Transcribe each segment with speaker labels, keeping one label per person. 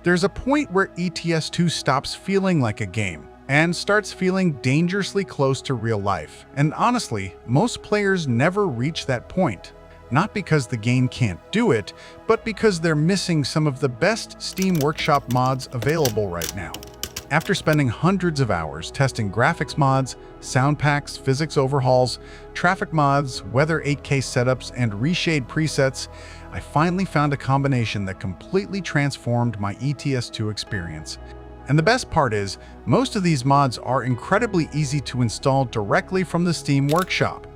Speaker 1: There's a point where ETS2 stops feeling like a game and starts feeling dangerously close to real life. And honestly, most players never reach that point. Not because the game can't do it, but because they're missing some of the best Steam Workshop mods available right now. After spending hundreds of hours testing graphics mods, sound packs, physics overhauls, traffic mods, weather 8K setups, and ReShade presets, I finally found a combination that completely transformed my ETS2 experience. And the best part is, most of these mods are incredibly easy to install directly from the Steam Workshop.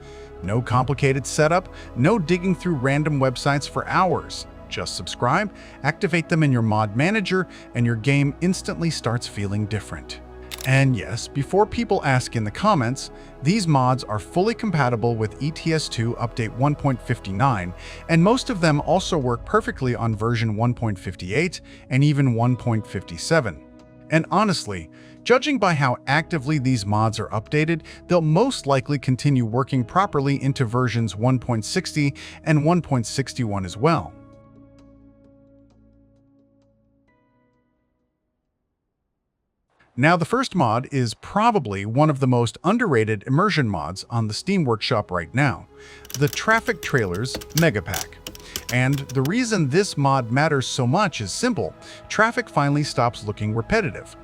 Speaker 1: No complicated setup, no digging through random websites for hours. Just subscribe, activate them in your mod manager, and your game instantly starts feeling different. And yes, before people ask in the comments, these mods are fully compatible with ETS2 Update 1.59, and most of them also work perfectly on version 1.58 and even 1.57. And honestly, judging by how actively these mods are updated, they'll most likely continue working properly into versions 1.60 and 1.61 as well. Now, the first mod is probably one of the most underrated immersion mods on the Steam Workshop right now, the Traffic Trailers Mega Pack. And the reason this mod matters so much is simple: traffic finally stops looking repetitive.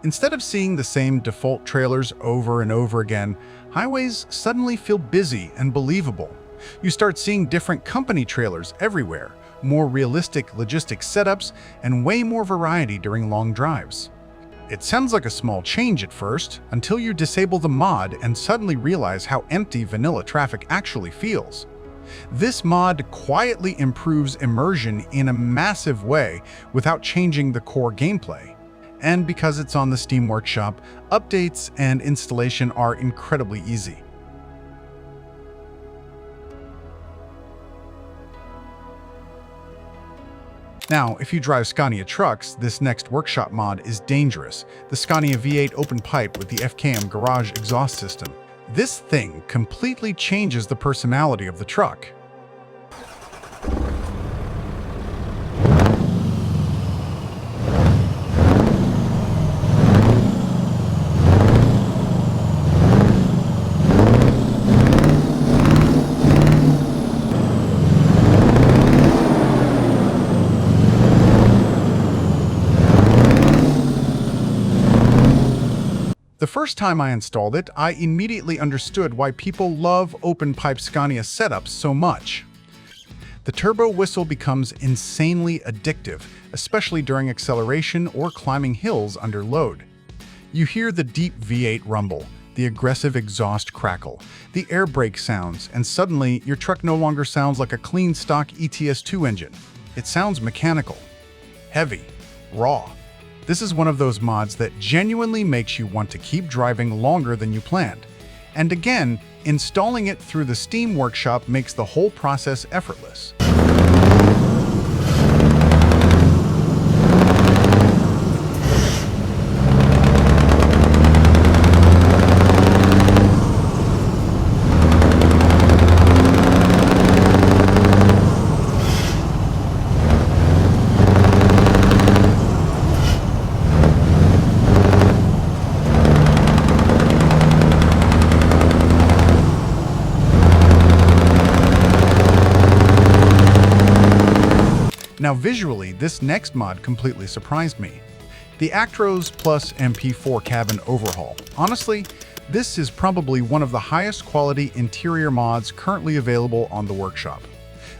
Speaker 1: Instead of seeing the same default trailers over and over again, highways suddenly feel busy and believable. You start seeing different company trailers everywhere, more realistic logistics setups, and way more variety during long drives. It sounds like a small change at first, until you disable the mod and suddenly realize how empty vanilla traffic actually feels. This mod quietly improves immersion in a massive way without changing the core gameplay. And because it's on the Steam Workshop, updates and installation are incredibly easy. Now, if you drive Scania trucks, this next workshop mod is dangerous: the Scania V8 open pipe with the FKM garage exhaust system. This thing completely changes the personality of the truck. The first time I installed it, I immediately understood why people love open-pipe Scania setups so much. The turbo whistle becomes insanely addictive, especially during acceleration or climbing hills under load. You hear the deep V8 rumble, the aggressive exhaust crackle, the air brake sounds, and suddenly your truck no longer sounds like a clean stock ETS2 engine. It sounds mechanical, heavy, raw. This is one of those mods that genuinely makes you want to keep driving longer than you planned. And again, installing it through the Steam Workshop makes the whole process effortless. Now visually, this next mod completely surprised me. The Actros plus MP4 cabin overhaul. Honestly, this is probably one of the highest quality interior mods currently available on the workshop.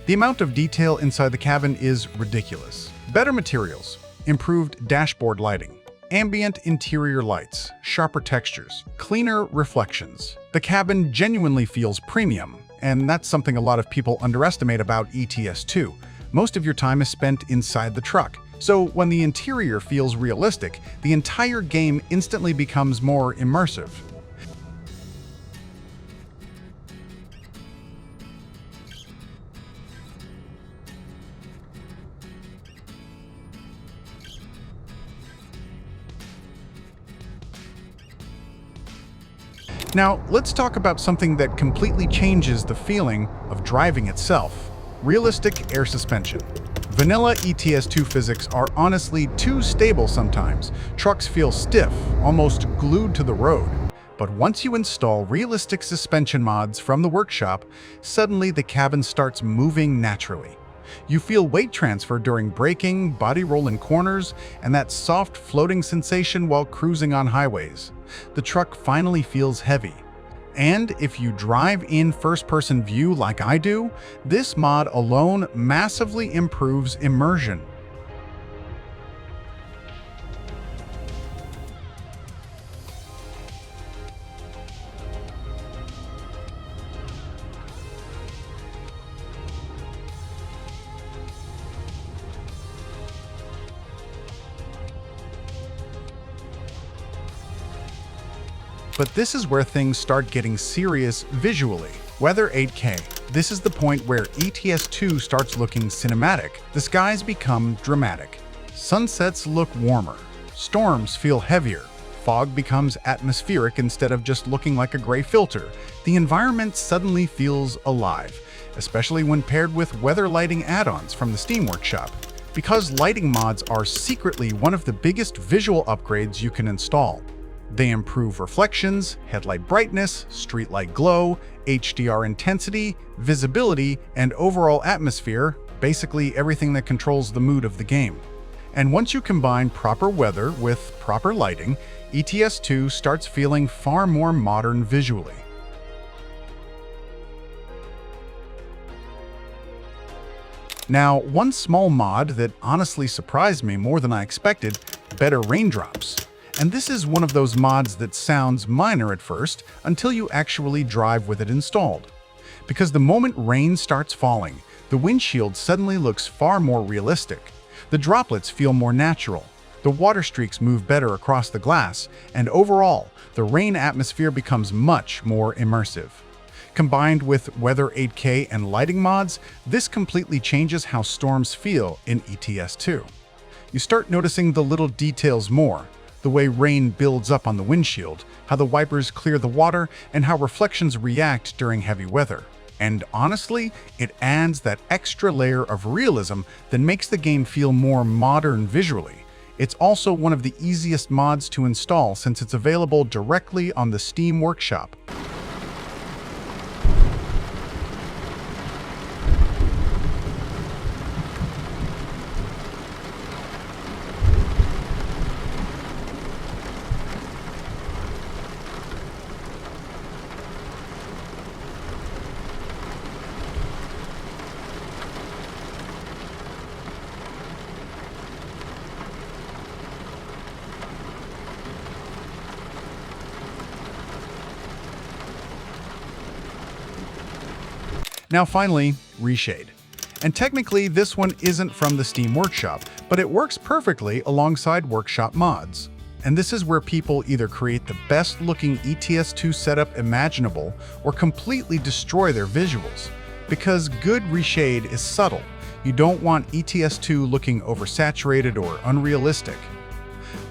Speaker 1: The amount of detail inside the cabin is ridiculous. Better materials, improved dashboard lighting, ambient interior lights, sharper textures, cleaner reflections. The cabin genuinely feels premium, and that's something a lot of people underestimate about ETS2. Most of your time is spent inside the truck, so when the interior feels realistic, the entire game instantly becomes more immersive. Now, let's talk about something that completely changes the feeling of driving itself: realistic air suspension. Vanilla ETS2 physics are honestly too stable sometimes. Trucks feel stiff, almost glued to the road. But once you install realistic suspension mods from the workshop, suddenly the cabin starts moving naturally. You feel weight transfer during braking, body roll in corners, and that soft floating sensation while cruising on highways. The truck finally feels heavy. And if you drive in first-person view like I do, this mod alone massively improves immersion. But this is where things start getting serious visually. Weather 8K. This is the point where ETS2 starts looking cinematic. The skies become dramatic. Sunsets look warmer. Storms feel heavier. Fog becomes atmospheric instead of just looking like a gray filter. The environment suddenly feels alive, especially when paired with weather lighting add-ons from the Steam Workshop. Because lighting mods are secretly one of the biggest visual upgrades you can install. They improve reflections, headlight brightness, streetlight glow, HDR intensity, visibility, and overall atmosphere, basically everything that controls the mood of the game. And once you combine proper weather with proper lighting, ETS2 starts feeling far more modern visually. Now, one small mod that honestly surprised me more than I expected, better Raindrops. And this is one of those mods that sounds minor at first until you actually drive with it installed. Because the moment rain starts falling, the windshield suddenly looks far more realistic. The droplets feel more natural, the water streaks move better across the glass, and overall, the rain atmosphere becomes much more immersive. Combined with Weather 8K and lighting mods, this completely changes how storms feel in ETS2. You start noticing the little details more. The way rain builds up on the windshield, how the wipers clear the water, and how reflections react during heavy weather. And honestly, it adds that extra layer of realism that makes the game feel more modern visually. It's also one of the easiest mods to install since it's available directly on the Steam Workshop. Now finally, ReShade. And technically this one isn't from the Steam Workshop, but it works perfectly alongside Workshop mods. And this is where people either create the best looking ETS2 setup imaginable or completely destroy their visuals. Because good ReShade is subtle. You don't want ETS2 looking oversaturated or unrealistic.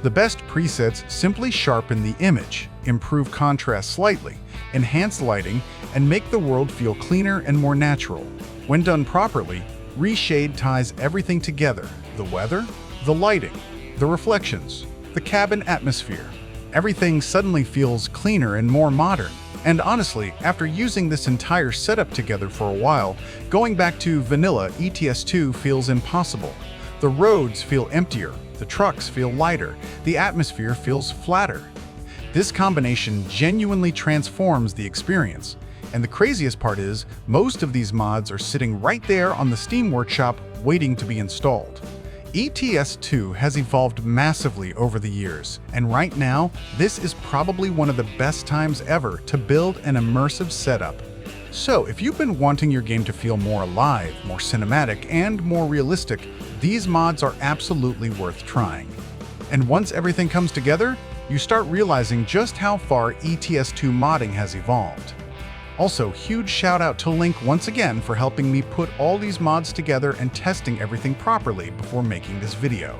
Speaker 1: The best presets simply sharpen the image, improve contrast slightly, enhance lighting, and make the world feel cleaner and more natural. When done properly, ReShade ties everything together: the weather, the lighting, the reflections, the cabin atmosphere. Everything suddenly feels cleaner and more modern. And honestly, after using this entire setup together for a while, going back to vanilla ETS2 feels impossible. The roads feel emptier, the trucks feel lighter, the atmosphere feels flatter. This combination genuinely transforms the experience. And the craziest part is, most of these mods are sitting right there on the Steam Workshop waiting to be installed. ETS2 has evolved massively over the years, and right now, this is probably one of the best times ever to build an immersive setup. So if you've been wanting your game to feel more alive, more cinematic, and more realistic, these mods are absolutely worth trying. And once everything comes together, you start realizing just how far ETS2 modding has evolved. Also, huge shout out to Linc once again for helping me put all these mods together and testing everything properly before making this video.